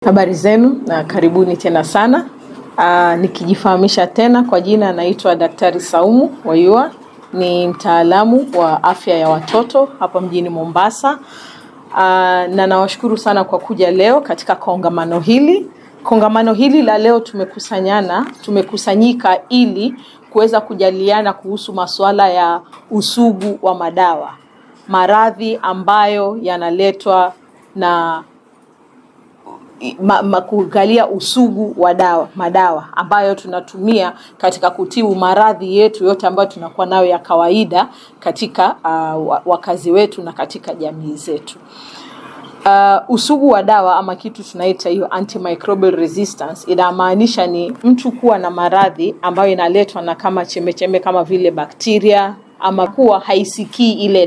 Habari zenu na karibuni tena sana. Nikijifahamisha tena, kwa jina naitwa Daktari Saumu Wayua, ni mtaalamu wa afya ya watoto hapa mjini Mombasa. Na nawashukuru sana kwa kuja leo katika kongamano hili. Kongamano hili la leo tumekusanyika ili kuweza kujadiliana kuhusu masuala ya usugu wa madawa, maradhi ambayo yanaletwa na kuangalia usugu wa madawa ambayo tunatumia katika kutibu maradhi yetu yote ambayo tunakuwa nayo ya kawaida katika wakazi wetu na katika jamii zetu. Usugu wa dawa ama kitu tunaita hiyo anti-microbial resistance inamaanisha ni mtu kuwa na maradhi ambayo inaletwa na kama chemecheme kama vile bakteria, ama kuwa haisikii ile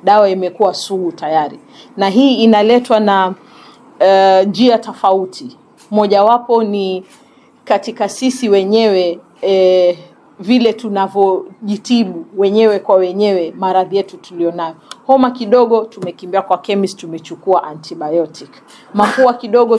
dawa imekuwa sugu tayari, na hii inaletwa na njia tofauti. Mojawapo ni katika sisi wenyewe, vile tunavyojitibu wenyewe kwa wenyewe maradhi yetu tulionayo. Homa kidogo tumekimbia kwa chemist, tumechukua antibiotic. Mafua kidogo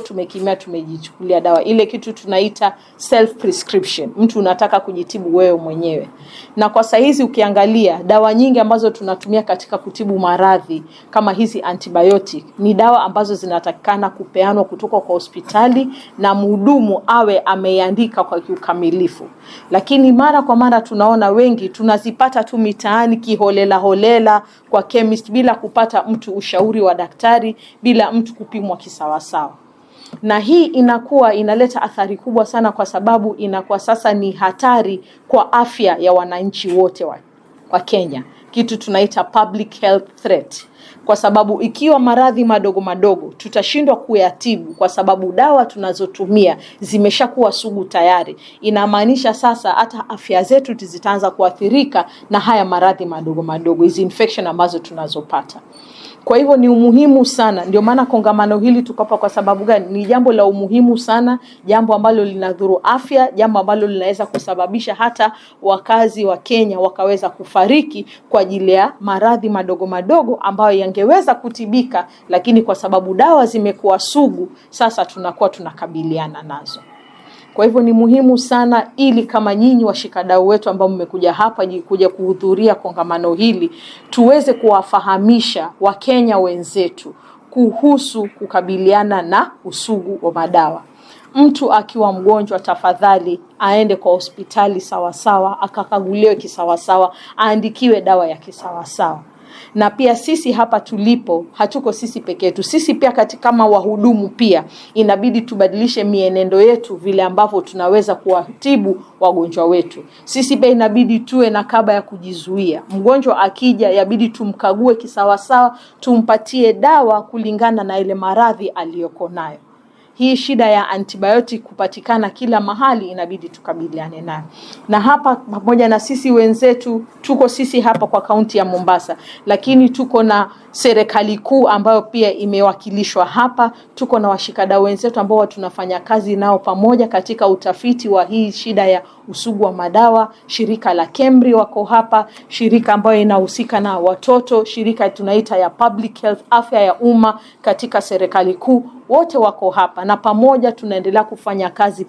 tumejichukulia dawa, ile kitu tunaita self prescription. Mtu unataka kujitibu wewe mwenyewe. Na kwa sahizi ukiangalia dawa nyingi ambazo tunatumia katika kutibu maradhi kama hizi antibiotic ni dawa ambazo zinatakikana kupeanwa kutoka kwa hospitali na mhudumu awe ameandika kwa kiukamilifu. Lakini mara kwa mara tunaona wengi tunazipata tu mitaani kiholela kwa chemist bila kupata mtu ushauri wa daktari, bila mtu kupimwa kisawasawa. Na hii inaleta athari kubwa sana, kwa sababu inakuwa sasa ni hatari kwa afya ya wananchi wote wa Kenya. Kitu tunaita public health threat. Kwa sababu ikiwa maradhi madogo tutashindwa kuyatibu kwa sababu dawa tunazotumia zimeshakuwa sugu tayari, inamaanisha sasa hata afya zetu zitaanza kuathirika na haya maradhi madogo, hizi infection ambazo tunazopata. Kwa hivyo ni umuhimu sana, ndio maana kongamano hili tukapa. Kwa sababu gani? Ni jambo la umuhimu sana, jambo ambalo linadhuru afya, jambo ambalo linaweza kusababisha hata wakazi wa Kenya wakaweza kufariki kwa ajili ya maradhi madogo ambayo yangeweza kutibika, lakini kwa sababu dawa zimekuwa sugu sasa tunakuwa tunakabiliana nazo. Kwa hivyo ni muhimu sana, ili kama nyinyi washikadau wetu ambao mmekuja hapa kuja kuhudhuria kongamano hili, tuweze kuwafahamisha Wakenya wenzetu kuhusu kukabiliana na usugu wa madawa. Mtu akiwa mgonjwa, tafadhali aende kwa hospitali sawasawa, akakaguliwe kisawasawa, aandikiwe dawa ya kisawasawa. Na pia sisi hapa tulipo, hatuko sisi peke yetu. Sisi pia kama wahudumu pia inabidi tubadilishe mienendo yetu, vile ambavyo tunaweza kuwatibu wagonjwa wetu. Sisi pia inabidi tuwe na kaba ya kujizuia. Mgonjwa akija, yabidi tumkague kisawasawa, tumpatie dawa kulingana na ile maradhi aliyoko nayo. Hii shida ya antibiotic kupatikana kila mahali, inabidi tukabiliane nayo. Na hapa pamoja na sisi wenzetu, tuko sisi hapa kwa kaunti ya Mombasa, lakini tuko na serikali kuu ambayo pia imewakilishwa hapa. Tuko na washikadau wenzetu ambao tunafanya kazi nao pamoja katika utafiti wa hii shida ya usugu wa madawa. Shirika la KEMRI wako hapa, shirika ambayo inahusika na watoto, shirika tunaita ya public health, afya ya umma katika serikali kuu, wote wako hapa, na pamoja tunaendelea kufanya kazi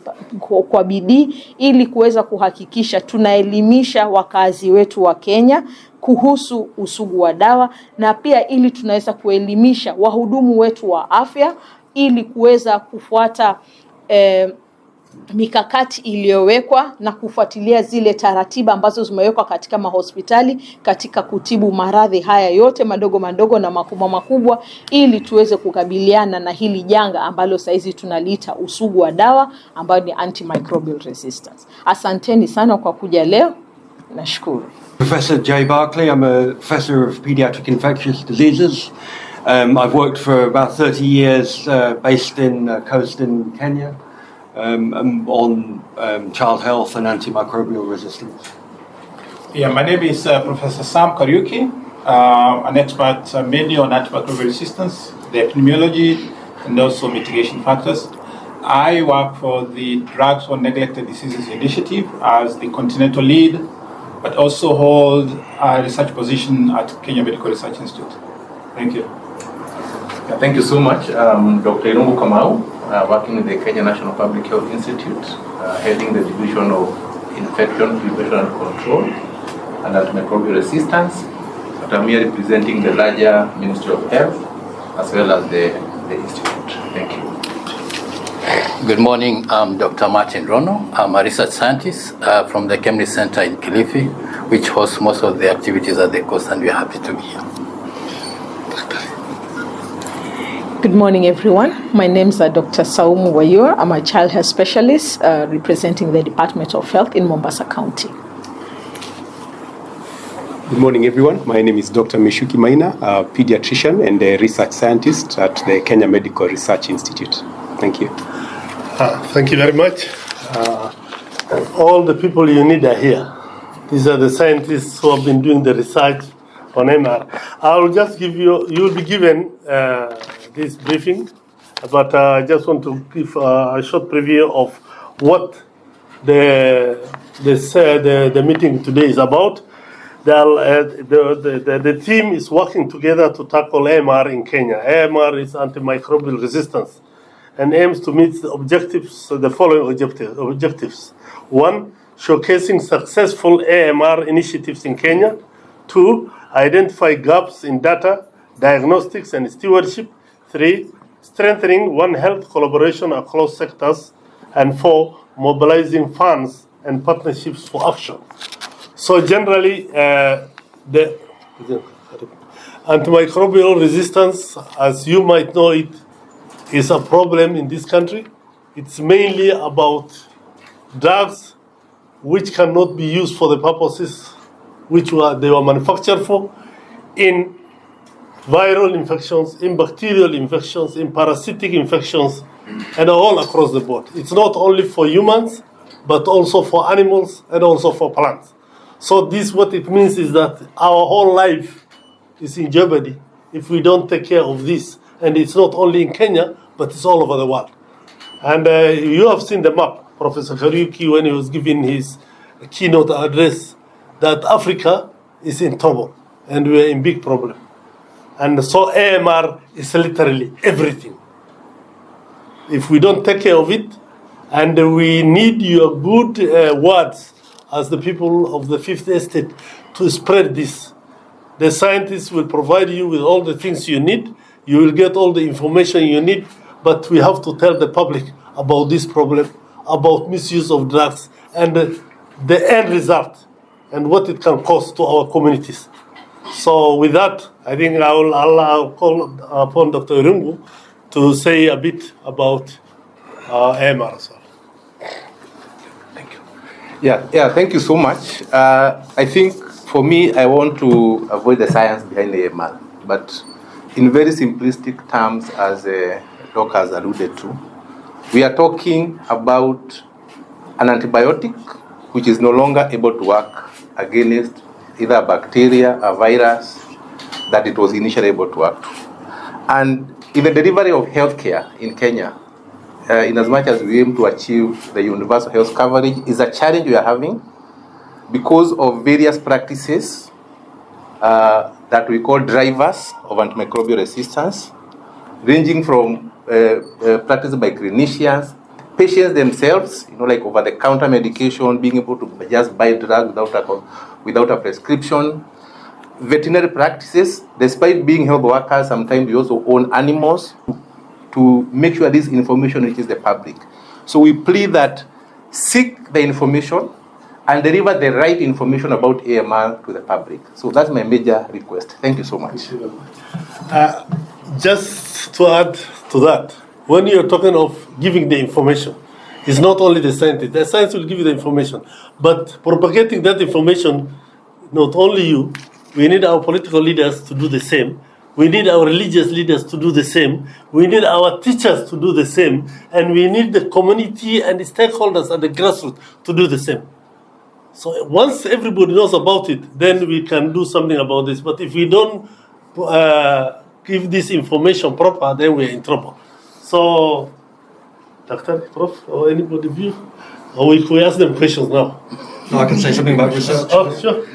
kwa bidii ili kuweza kuhakikisha tunaelimisha wakazi wetu wa Kenya kuhusu usugu wa dawa, na pia ili tunaweza kuelimisha wahudumu wetu wa afya ili kuweza kufuata mikakati iliyowekwa na kufuatilia zile taratibu ambazo zimewekwa katika mahospitali katika kutibu maradhi haya yote madogo na makubwa, ili tuweze kukabiliana na hili janga ambalo saizi tunaliita usugu wa dawa, ambayo ni anti-microbial resistance. Asanteni sana kwa kuja leo. Nashukuru. Professor Jay Barclay. I'm a professor of pediatric infectious diseases. I've worked for about 30 years based in Coast in Kenya on child health and antimicrobial resistance. Yeah, my name is Professor Sam Kariuki, an expert mainly on antimicrobial resistance, the epidemiology, and also mitigation factors. I work for the Drugs for Neglected Diseases Initiative as the continental lead, but also hold a research position at Kenya Medical Research Institute. Thank you. Thank you so much, Dr. Irungu Kamau. working with the Kenya National Public Health Institute, heading the Division of Infection, Prevention and Control and Antimicrobial Resistance. But I'm here representing the larger Ministry of Health as well as the Institute. Thank you. Good morning, I'm Dr. Martin Rono. I'm a research scientist from the Kemri Center in Kilifi, which hosts most of the activities at the coast, and we're happy to be here. Good morning, everyone. My name is Dr. Saumu Wayur. I'm a child health specialist representing the Department of Health in Mombasa County. Good morning, everyone. My name is Dr. Mishuki Maina, a pediatrician and a research scientist at the Kenya Medical Research Institute. Thank you. Thank you very much. All the people you need are here. These are the scientists who have been doing the research on AMR. I'll just give you will be given this briefing, but I just want to give a short preview of what the meeting today is about. The team is working together to tackle AMR in Kenya. AMR is antimicrobial resistance and aims to meet the objectives, the following objectives. 1, showcasing successful AMR initiatives in Kenya. 2, identify gaps in data, diagnostics, and stewardship. 3, strengthening One Health collaboration across sectors. And 4, mobilizing funds and partnerships for action. So generally, the antimicrobial resistance, as you might know it, is a problem in this country. It's mainly about drugs which cannot be used for the purposes which they were manufactured for, in viral infections, in bacterial infections, in parasitic infections, and all across the board. It's not only for humans, but also for animals and also for plants. So this, what it means is that our whole life is in jeopardy if we don't take care of this. And it's not only in Kenya, but it's all over the world. And you have seen the map, Professor Kariuki, when he was giving his keynote address, that Africa is in trouble and we're in big problem. And so AMR is literally everything. If we don't take care of it, and we need your good words as the people of the Fifth Estate to spread this. The scientists will provide you with all the things you need. You will get all the information you need, but we have to tell the public about this problem, about misuse of drugs, and the end result, and what it can cause to our communities. So with that, I think I'll call upon Dr. Irungu to say a bit about AMR as well. Thank you. Yeah, thank you so much. I think for me, I want to avoid the science behind AMR, but in very simplistic terms, as Doc has alluded to, we are talking about an antibiotic which is no longer able to work against either a bacteria, a virus, that it was initially able to work to. And in the delivery of healthcare in Kenya, in as much as we aim to achieve the universal health coverage, is a challenge we are having because of various practices that we call drivers of antimicrobial resistance, ranging from practices by clinicians, patients themselves, like over-the-counter medication, being able to just buy drugs without a prescription. Veterinary practices, despite being health workers, sometimes we also own animals to make sure this information reaches the public. So we plead that seek the information and deliver the right information about AMR to the public. So that's my major request. Thank you so much. Just to add to that, when you're talking of giving the information, it's not only the scientist. The science will give you the information, but propagating that information, not only you, we need our political leaders to do the same. We need our religious leaders to do the same. We need our teachers to do the same. And we need the community and the stakeholders at the grassroots to do the same. So once everybody knows about it, then we can do something about this. But if we don't give this information proper, then we're in trouble. So, Doctor, Prof, or anybody of you? Or we could ask them questions now. No, I can say something about research. Oh, sure.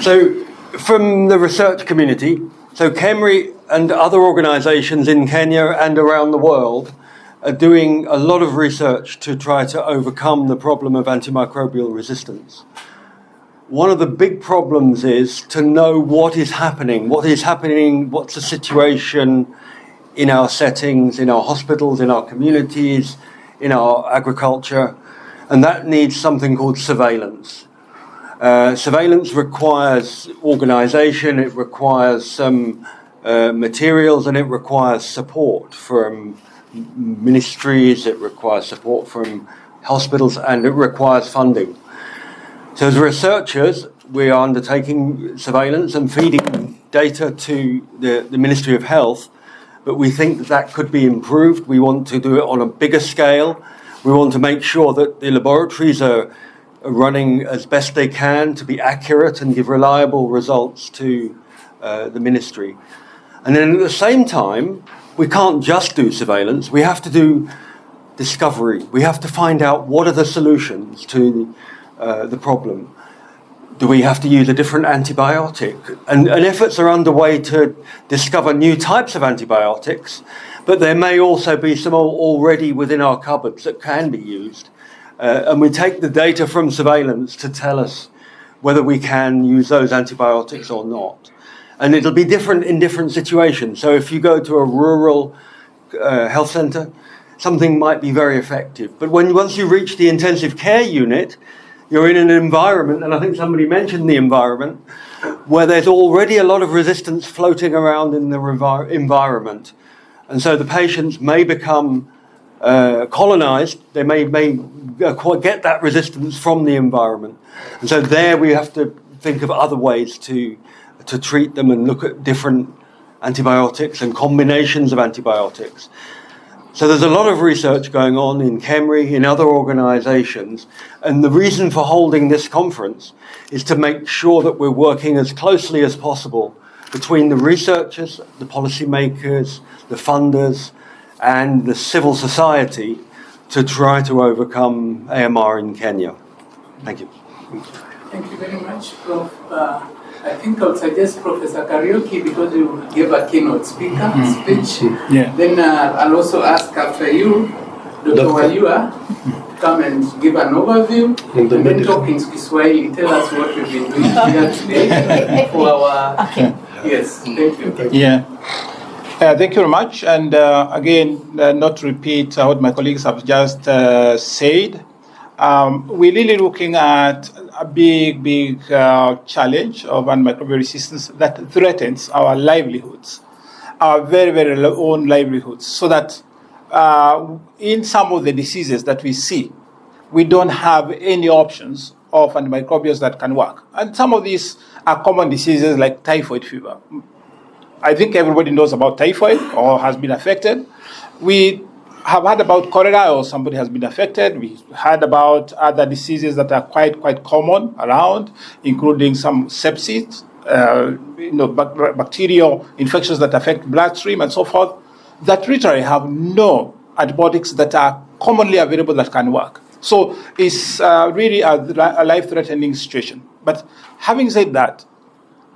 So, from the research community, so KEMRI and other organisations in Kenya and around the world are doing a lot of research to try to overcome the problem of antimicrobial resistance. One of the big problems is to know what is happening, what's the situation in our settings, in our hospitals, in our communities, in our agriculture, and that needs something called surveillance. Surveillance requires organization, it requires some materials, and it requires support from ministries, it requires support from hospitals, and it requires funding. So as researchers, we are undertaking surveillance and feeding data to the Ministry of Health, but we think that that could be improved. We want to do it on a bigger scale. We want to make sure that the laboratories are running as best they can to be accurate and give reliable results to the ministry. And then at the same time, we can't just do surveillance. We have to do discovery. We have to find out what are the solutions to the problem. Do we have to use a different antibiotic? And efforts are underway to discover new types of antibiotics, but there may also be some already within our cupboards that can be used. And we take the data from surveillance to tell us whether we can use those antibiotics or not. And it'll be different in different situations. So if you go to a rural health centre, something might be very effective. But once you reach the intensive care unit, you're in an environment, and I think somebody mentioned the environment, where there's already a lot of resistance floating around in the environment. And so the patients may become colonized, they may get that resistance from the environment. And so there we have to think of other ways to treat them and look at different antibiotics and combinations of antibiotics. So there's a lot of research going on in KEMRI, in other organizations, and the reason for holding this conference is to make sure that we're working as closely as possible between the researchers, the policymakers, the funders, and the civil society to try to overcome AMR in Kenya. Thank you. Thank you very much, Prof. I think I would suggest Professor Kariuki, because you gave a keynote speaker speech. Yeah. Then I'll also ask after you, Dr. Wayua, to come and give an overview, and then talk in Kiswahili, tell us what we've been doing here today for our... Okay. Yes, thank you. Yeah. Thank you very much. And again, not to repeat what my colleagues have just said, we're really looking at a big challenge of antimicrobial resistance that threatens our livelihoods, our very own livelihoods, so that in some of the diseases that we see, we don't have any options of antimicrobials that can work. And some of these are common diseases like typhoid fever. I think everybody knows about typhoid or has been affected. We have heard about cholera, or somebody has been affected. We heard about other diseases that are quite common around, including some sepsis, bacterial infections that affect bloodstream and so forth, that literally have no antibiotics that are commonly available that can work. So it's really a life-threatening situation. But having said that,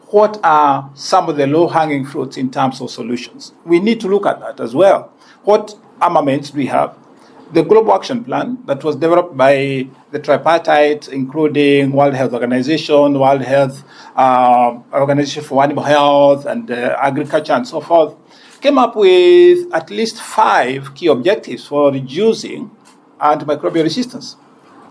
what are some of the low-hanging fruits in terms of solutions? We need to look at that as well. What armaments do we have? The Global Action Plan that was developed by the tripartite, including World Health Organization, World Health Organization for Animal Health, and Agriculture, and so forth, came up with at least 5 key objectives for reducing antimicrobial resistance.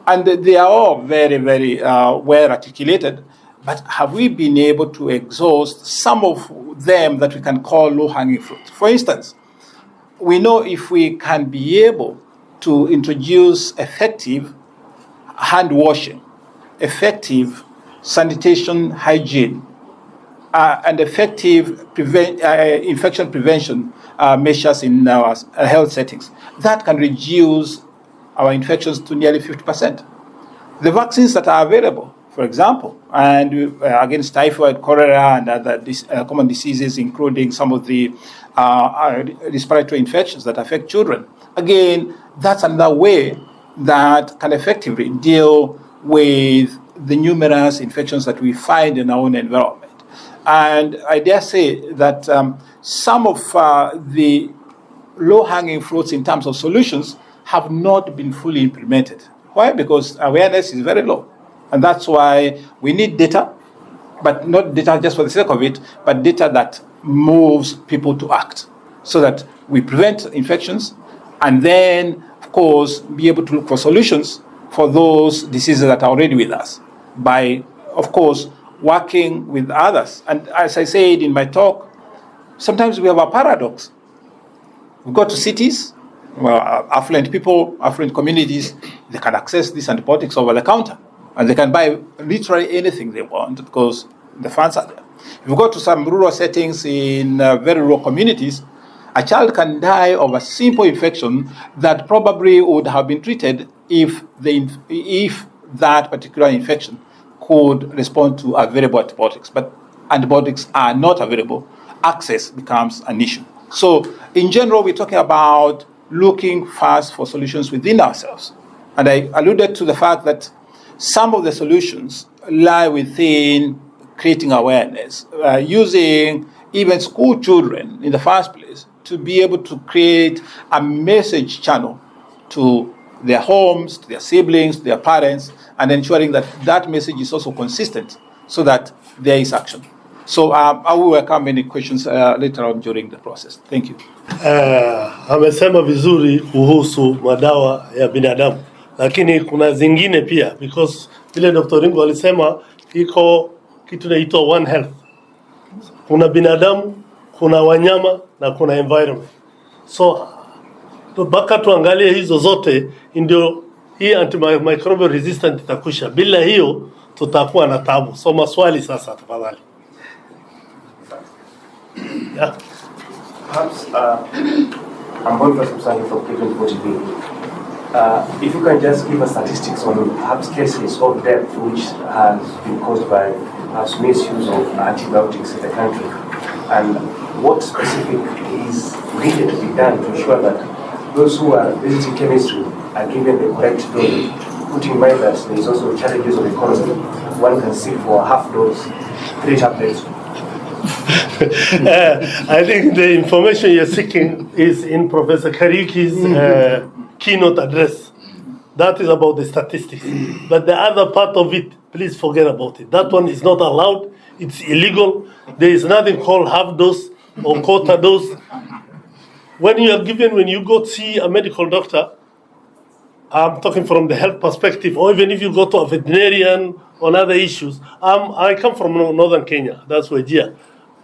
And they are all very well articulated. But have we been able to exhaust some of them that we can call low-hanging fruit? For instance, we know if we can be able to introduce effective hand washing, effective sanitation hygiene, and effective infection prevention measures in our health settings, that can reduce our infections to nearly 50%. The vaccines that are available, for example, and against typhoid, cholera, and other common diseases, including some of the respiratory infections that affect children. Again, that's another way that can effectively deal with the numerous infections that we find in our own environment. And I dare say that some of the low-hanging fruits in terms of solutions have not been fully implemented. Why? Because awareness is very low. And that's why we need data, but not data just for the sake of it, but data that moves people to act so that we prevent infections and then, of course, be able to look for solutions for those diseases that are already with us by, of course, working with others. And as I said in my talk, sometimes we have a paradox. We go to cities, affluent people, affluent communities, they can access these antibiotics over the counter. And they can buy literally anything they want because the funds are there. If you go to some rural settings in very rural communities, a child can die of a simple infection that probably would have been treated if that particular infection could respond to available antibiotics. But antibiotics are not available. Access becomes an issue. So in general, we're talking about looking first for solutions within ourselves. And I alluded to the fact that some of the solutions lie within creating awareness, using even school children in the first place to be able to create a message channel to their homes, to their siblings, to their parents, and ensuring that that message is also consistent so that there is action. So I will welcome any questions later on during the process. Thank you. Amesema vizuri kuhusu madawa ya binadamu, lakini kuna zingine pia, because vile Dr. Ringo alisema iko kitu inaitwa One Health. Kuna binadamu, kuna wanyama na kuna environment. So mpaka tuangalie hizo zote ndio hii antimicrobial resistant itakusha. Bila hiyo tutakuwa na tabu. So maswali sasa tafadhali. Yeah. Perhaps I'm going for some from Cleveland, if you can just give us statistics on perhaps cases of death which has been caused by perhaps misuse of antibiotics in the country, and what specific is needed to be done to ensure that those who are visiting chemistry are given the correct dose, putting in mind that there is also challenges of economy. One can seek for a half dose, 3 tablets. I think the information you're seeking is in Professor Kariuki's keynote address. That is about the statistics. But the other part of it, please forget about it. That one is not allowed. It's illegal. There is nothing called half dose or quarter dose. When you go to see a medical doctor, I'm talking from the health perspective, or even if you go to a veterinarian on other issues. I come from northern Kenya. That's Wajir.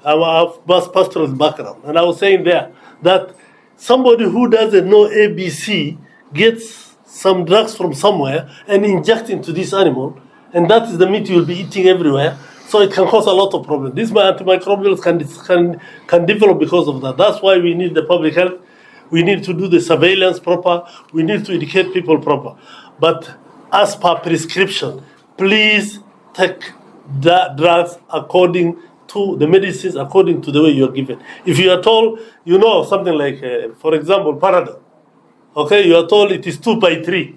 I'm a pastoral background. And I was saying there that somebody who doesn't know ABC gets some drugs from somewhere and inject into this animal, and that is the meat you'll be eating everywhere. So it can cause a lot of problems. These antimicrobials can develop because of that. That's why we need the public health. We need to do the surveillance proper. We need to educate people proper. But as per prescription, please take the drugs according to the medicines, according to the way you are given. If you are told, something like, for example, Panadol. Okay, you are told it is 2x3.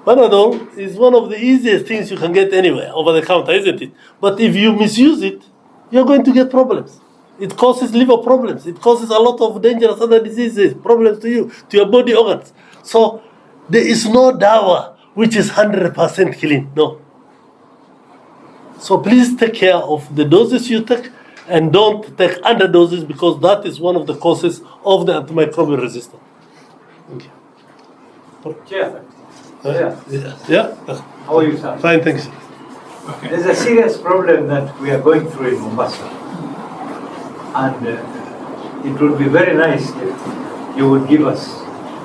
Panadol is one of the easiest things you can get anywhere over the counter, isn't it? But if you misuse it, you're going to get problems. It causes liver problems. It causes a lot of dangerous other diseases, problems to you, to your body organs. So there is no dawa which is 100% clean. No. So please take care of the doses you take and don't take underdoses, because that is one of the causes of the antimicrobial resistance. Thank you. Chair. Yeah. How are you, sir? Fine, thanks. Okay. There's a serious problem that we are going through in Mombasa. And it would be very nice if you would give us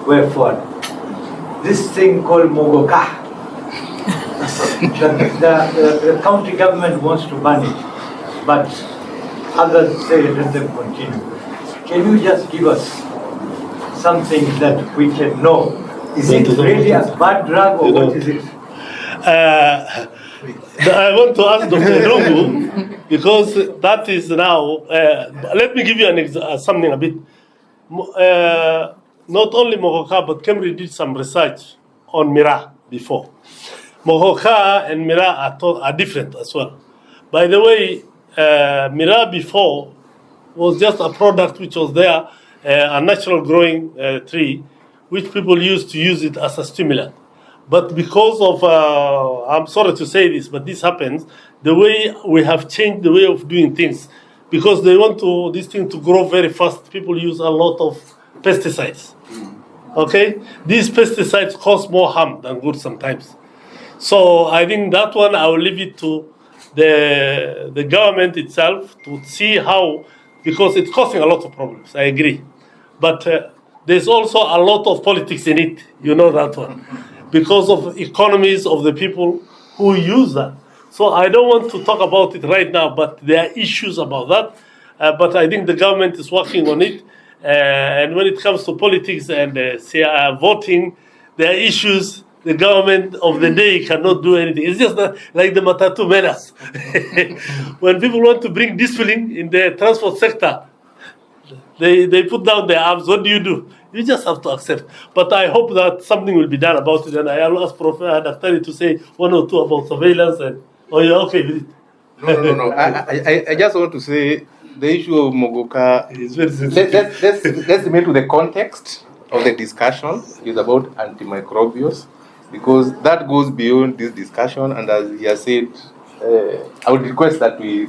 way forward. This thing called Mogoka. The county government wants to ban it, but others say let them continue. Can you just give us something that we can know? Is it really a bad drug or what is it? I want to ask Dr. Rungu, because that is now, let me give you something a bit. Not only Mogoka, but Cambridge did some research on Mira before. Mogoka and Mira are different as well. By the way, Mira before was just a product which was there a natural growing tree, which people used to use it as a stimulant. But because of, I'm sorry to say this, but this happens, the way we have changed the way of doing things, because they want this thing to grow very fast, people use a lot of pesticides. Okay? These pesticides cause more harm than good sometimes. So I think that one I will leave it to the government itself to see how, because it's causing a lot of problems, I agree. But there's also a lot of politics in it, you know that one, because of economies of the people who use that. So I don't want to talk about it right now, but there are issues about that. But I think the government is working on it. And when it comes to politics and voting, there are issues. The government of the day cannot do anything. It's just like the Matatu menace. When people want to bring discipline in the transport sector, they put down their arms. What do? You just have to accept. But I hope that something will be done about it. And I will ask Professor Daktari to say one or two about surveillance. And you're okay with it? No. I just want to say the issue of Mogoka is very sensitive. Let's remain to the context of the discussion. It's about antimicrobials, because that goes beyond this discussion. And as he has said, I would request that we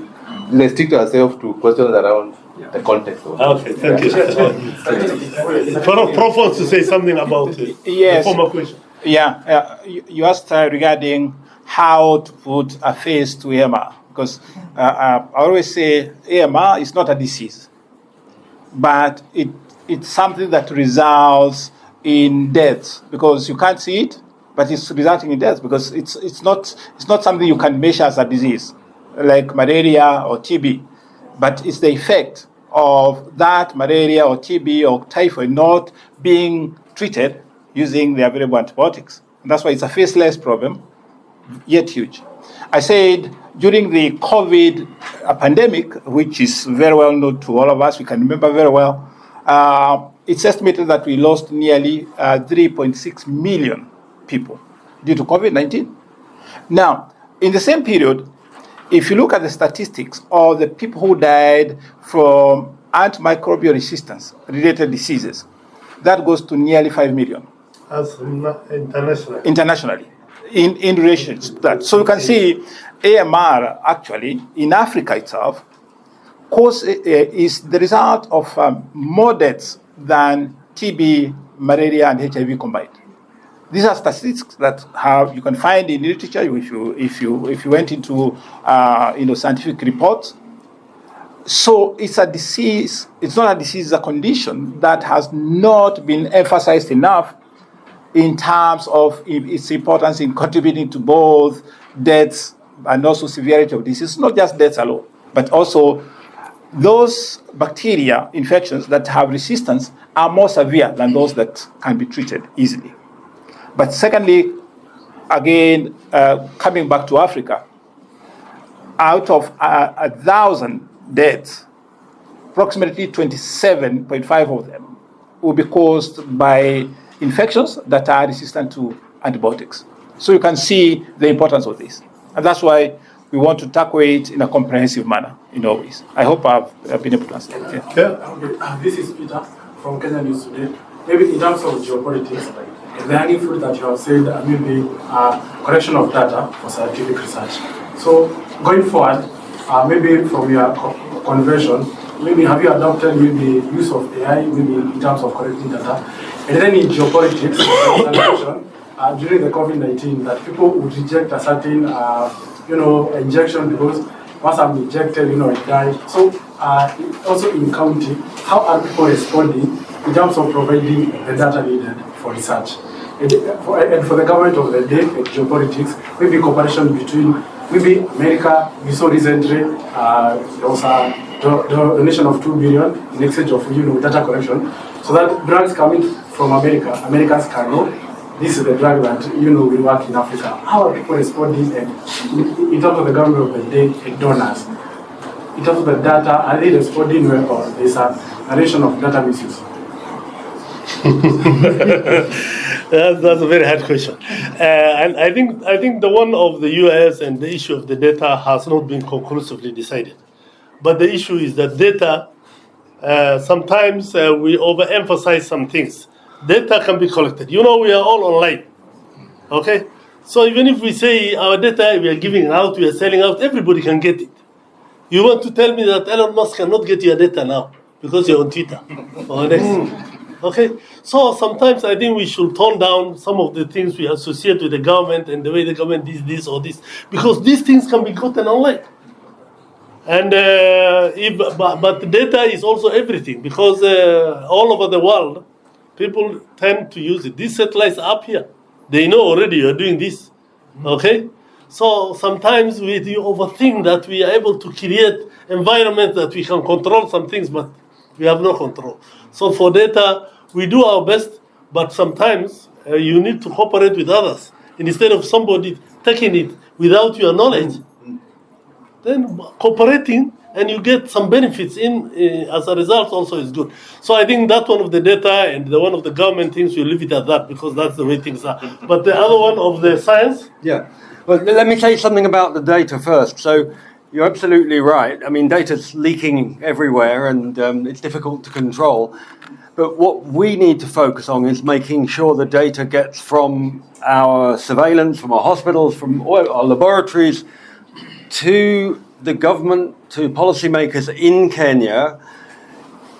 restrict ourselves to questions around the context of okay, thank you. Prof wants to say something about it. Yes. The former question. Yeah, you asked regarding how to put a face to AMR, because I always say AMR is not a disease, but it's something that results in death, because you can't see it, but it's resulting in death because it's not something you can measure as a disease like malaria or TB, but it's the effect of that malaria or TB or typhoid not being treated using the available antibiotics. And that's why it's a faceless problem, yet huge. I said during the COVID pandemic, which is very well known to all of us, we can remember very well, it's estimated that we lost nearly 3.6 million people due to COVID-19. Now, in the same period, if you look at the statistics of the people who died from antimicrobial resistance related diseases, that goes to nearly 5 million. As internationally. Internationally, in relation to that. So you can see AMR actually in Africa itself is the result of more deaths than TB, malaria, and HIV combined. These are statistics that you can find in literature if you went into scientific reports. So it's a disease. It's not a disease; it's a condition that has not been emphasized enough in terms of its importance in contributing to both deaths and also severity of disease. Not just deaths alone, but also those bacteria infections that have resistance are more severe than those that can be treated easily. But secondly, again, coming back to Africa, out of 1,000 deaths, approximately 27.5 of them will be caused by infections that are resistant to antibiotics. So you can see the importance of this. And that's why we want to tackle it in a comprehensive manner in all ways. I hope I've been able to answer that. Okay. This is Peter from Kenya News Today. Maybe in terms of geopolitics, is there any food that you have said maybe correction of data for scientific research? So going forward, maybe from your conversion, maybe have you adopted maybe use of AI maybe in terms of correcting data? And then in geopolitics, during the COVID-19, that people would reject a certain injection because once I'm injected, I die. So also in county, how are people responding in terms of providing the data needed for research? And for the government of the day, geopolitics, maybe cooperation between maybe America. We saw recently there was a donation of 2 billion in exchange of data collection, so that drugs coming from America, Americans can know this is the drug that will work in Africa. How are people responding? And in terms of the government of the day and donors, in terms of the data, are they responding well, or there's a narration of data misuse? That's a very hard question, and I think the one of the US and the issue of the data has not been conclusively decided. But the issue is that data sometimes we overemphasize some things. Data can be collected. You know, we are all online. Okay? So even if we say our data we are giving out, we are selling out, everybody can get it. You want to tell me that Elon Musk cannot get your data now because you're on Twitter or next? Okay? So sometimes I think we should tone down some of the things we associate with the government and the way the government does this or this, because these things can be gotten online. And but data is also everything, because all over the world, people tend to use it. These satellites are up here. They know already you're doing this. Okay? So sometimes we overthink that we are able to create environments that we can control some things, but we have no control. So for data, we do our best, but sometimes you need to cooperate with others. And instead of somebody taking it without your knowledge, then cooperating and you get some benefits as a result also is good. So I think that one of the data and the one of the government things, we leave it at that, because that's the way things are. But the other one of the science? Yeah. Well, let me say something about the data first. So you're absolutely right. I mean, data's leaking everywhere, and it's difficult to control. But what we need to focus on is making sure the data gets from our surveillance, from our hospitals, from our laboratories, to the government, to policymakers in Kenya,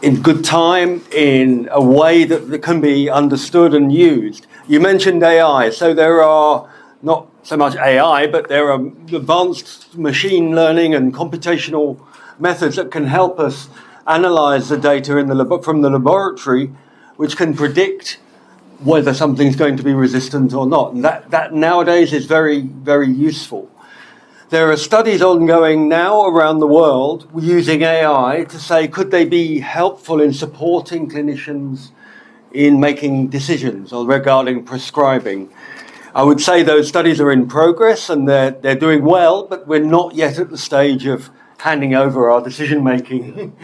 in good time, in a way that can be understood and used. You mentioned AI, so there are not so much AI, but there are advanced machine learning and computational methods that can help us analyze the data from the laboratory, which can predict whether something's going to be resistant or not. And that nowadays is very, very useful. There are studies ongoing now around the world using AI to say, could they be helpful in supporting clinicians in making decisions or regarding prescribing? I would say those studies are in progress and they're doing well, but we're not yet at the stage of handing over our decision making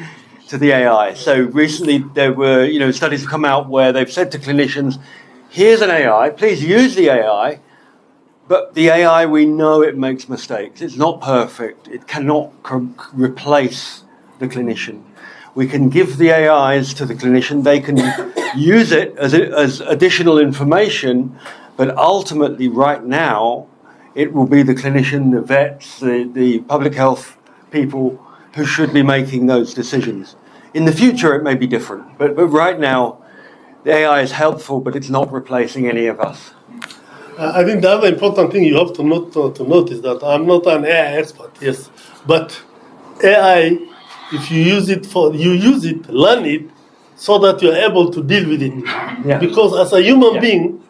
to the AI. So recently there were, studies have come out where they've said to clinicians, here's an AI, please use the AI, but the AI, we know it makes mistakes. It's not perfect. It cannot replace the clinician. We can give the AIs to the clinician. They can use it as additional information, but ultimately right now, it will be the clinician, the vets, the public health people who should be making those decisions. In the future, it may be different, but right now, the AI is helpful, but it's not replacing any of us. I think the other important thing you have to note is that I'm not an AI expert, yes, but AI, if you use it, learn it, so that you're able to deal with it. Yeah. Because as a human being,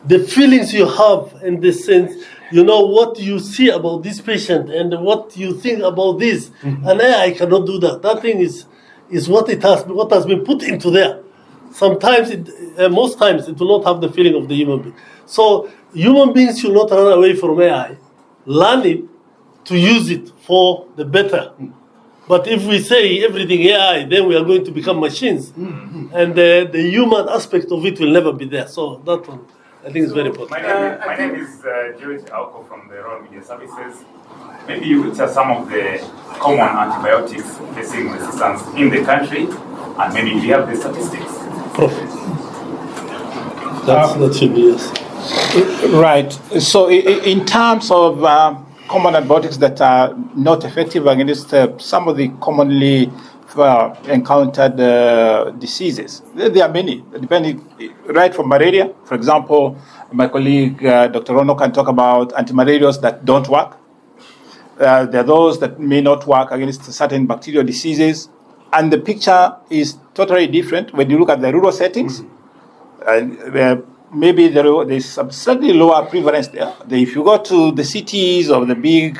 the feelings you have and the sense, what you see about this patient and what you think about this, an AI cannot do that. That thing is what has been put into there. Sometimes, most times, it will not have the feeling of the human being. So human beings should not run away from AI. Learn it to use it for the better. But if we say everything AI, then we are going to become machines. And the human aspect of it will never be there. So that one, I think, is very important. My name is George Auko from the Royal Media Services. Maybe you could share some of the common antibiotics facing resistance in the country, and maybe we have the statistics. That should be yes. Right. So in terms of common antibiotics that are not effective against some of the commonly encountered diseases, there are many, depending, right from malaria. For example, my colleague Dr. Rono can talk about antimalarials that don't work. There are those that may not work against certain bacterial diseases. And the picture is totally different when you look at the rural settings. Maybe there's some slightly lower prevalence there. If you go to the cities or the big,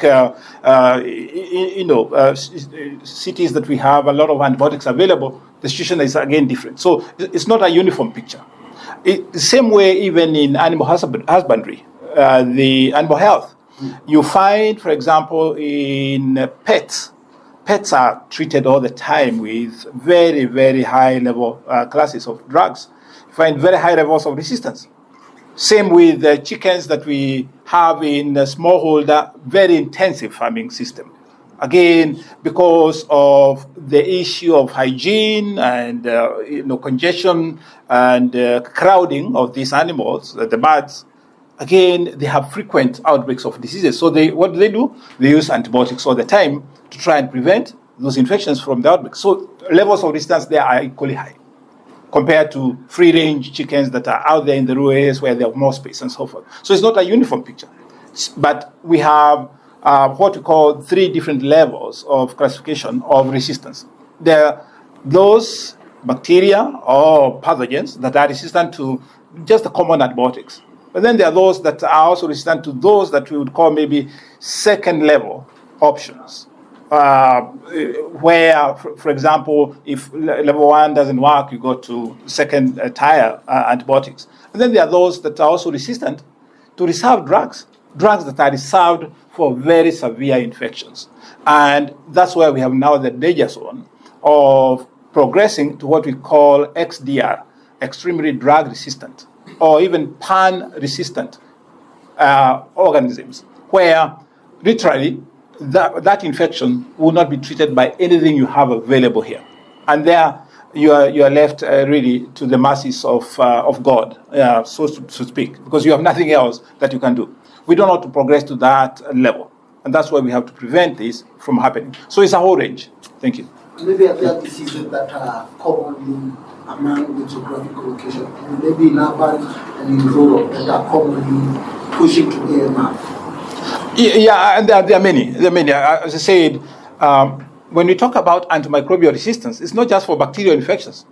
cities that we have a lot of antibiotics available, the situation is again different. So it's not a uniform picture. The same way, even in animal husbandry, the animal health, you find, for example, in pets are treated all the time with very, very high level classes of drugs. You find very high levels of resistance. Same with the chickens that we have in the smallholder, very intensive farming system. Again, because of the issue of hygiene and congestion and crowding of these animals, the birds, again, they have frequent outbreaks of diseases. So what do? They use antibiotics all the time to try and prevent those infections from the outbreak. So levels of resistance there are equally high compared to free-range chickens that are out there in the rural areas where they have more space and so forth. So it's not a uniform picture. But we have what we call 3 different levels of classification of resistance. There are those bacteria or pathogens that are resistant to just the common antibiotics. But then there are those that are also resistant to those that we would call maybe second-level options. Where, for example, if level 1 doesn't work, you go to second tier antibiotics. And then there are those that are also resistant to reserved drugs that are reserved for very severe infections. And that's where we have now the danger zone of progressing to what we call XDR, extremely drug resistant, or even pan-resistant organisms, where literally that infection will not be treated by anything you have available here. And there you are left really to the mercies of God, so to speak, because you have nothing else that you can do. We don't want to progress to that level. And that's why we have to prevent this from happening. So it's a whole range. Thank you. Maybe there are diseases that are commonly among the geographical location, maybe in urban and in rural, that are commonly pushing to AMR. Yeah, and there are many. As I said, when we talk about antimicrobial resistance, it's not just for bacterial infections.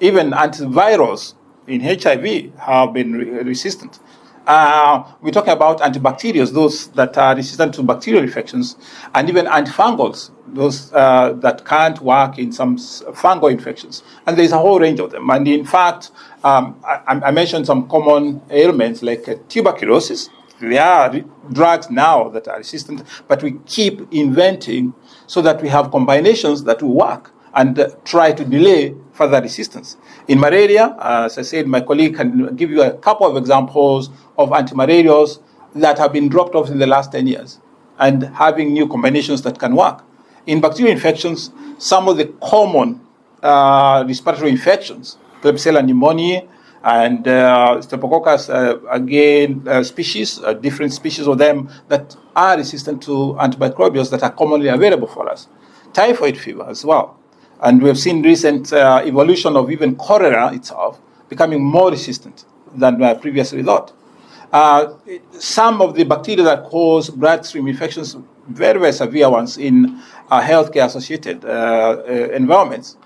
Even antivirals in HIV have been resistant. We're talking about antibacterials, those that are resistant to bacterial infections, and even antifungals, those that can't work in some fungal infections. And there's a whole range of them. And in fact, I mentioned some common ailments like tuberculosis. There are drugs now that are resistant, but we keep inventing so that we have combinations that will work and try to delay further resistance. In malaria, as I said, my colleague can give you a couple of examples of antimalarials that have been dropped off in the last 10 years and having new combinations that can work. In bacterial infections, some of the common respiratory infections, Klebsiella pneumoniae, and Streptococcus, species, different species of them that are resistant to antimicrobials that are commonly available for us. Typhoid fever as well. And we have seen recent evolution of even cholera itself becoming more resistant than previously thought. Some of the bacteria that cause bloodstream infections, very, very severe ones in healthcare-associated environments,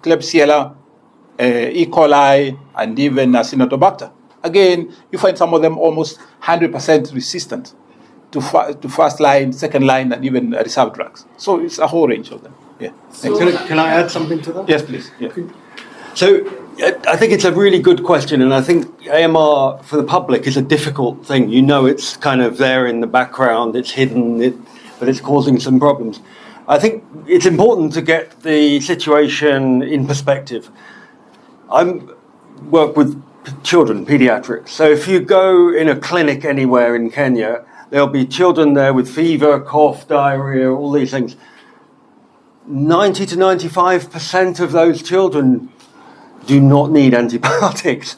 Klebsiella, E. coli, and even Acinetobacter. Again, you find some of them almost 100% resistant to first line, second line, and even reserved drugs. So it's a whole range of them. Yeah. Can I add something to that? Yes, please. Yeah. So I think it's a really good question, and I think AMR for the public is a difficult thing. You know, it's kind of there in the background, it's hidden, but it's causing some problems. I think it's important to get the situation in perspective. I work with children, pediatrics. So if you go in a clinic anywhere in Kenya, there'll be children there with fever, cough, diarrhea, all these things. 90 to 95% of those children do not need antibiotics.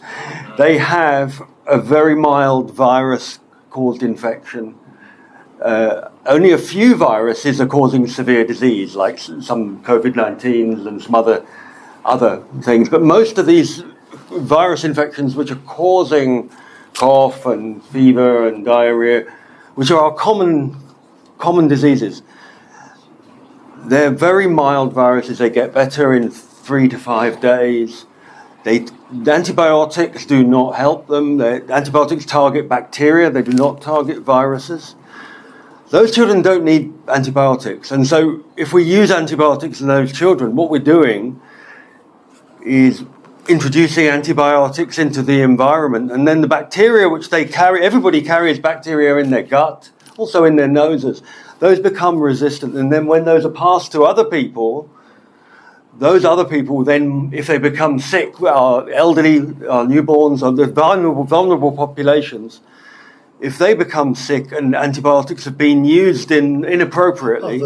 They have a very mild virus-caused infection. Only a few viruses are causing severe disease, like some COVID-19s and some other things. But most of these virus infections, which are causing cough and fever and diarrhea, which are our common diseases, they're very mild viruses. They get better in 3 to 5 days. The antibiotics do not help them. The antibiotics target bacteria. They do not target viruses. Those children don't need antibiotics. And so if we use antibiotics in those children, what we're doing is introducing antibiotics into the environment. And then the bacteria which they carry, everybody carries bacteria in their gut, also in their noses. Those become resistant, and then when those are passed to other people, those other people then, if they become sick, elderly, newborns, or the vulnerable populations, if they become sick and antibiotics have been used inappropriately,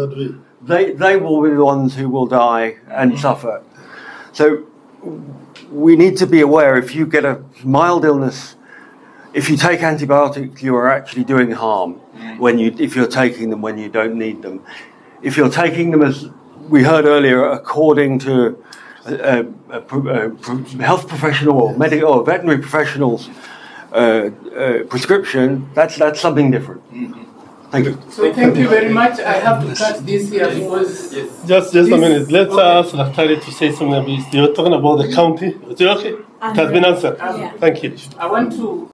they will be the ones who will die and suffer. So we need to be aware, if you get a mild illness, if you take antibiotics, you are actually doing harm if you're taking them when you don't need them. If you're taking them, as we heard earlier, according to a health professional or medical or veterinary professionals' prescription, that's something different. Thank you. So thank you very much. I have to cut this here because just a minute. Let's ask Naftali to say something. You're talking about the county. Is it okay? It has been answered. Thank you. I want to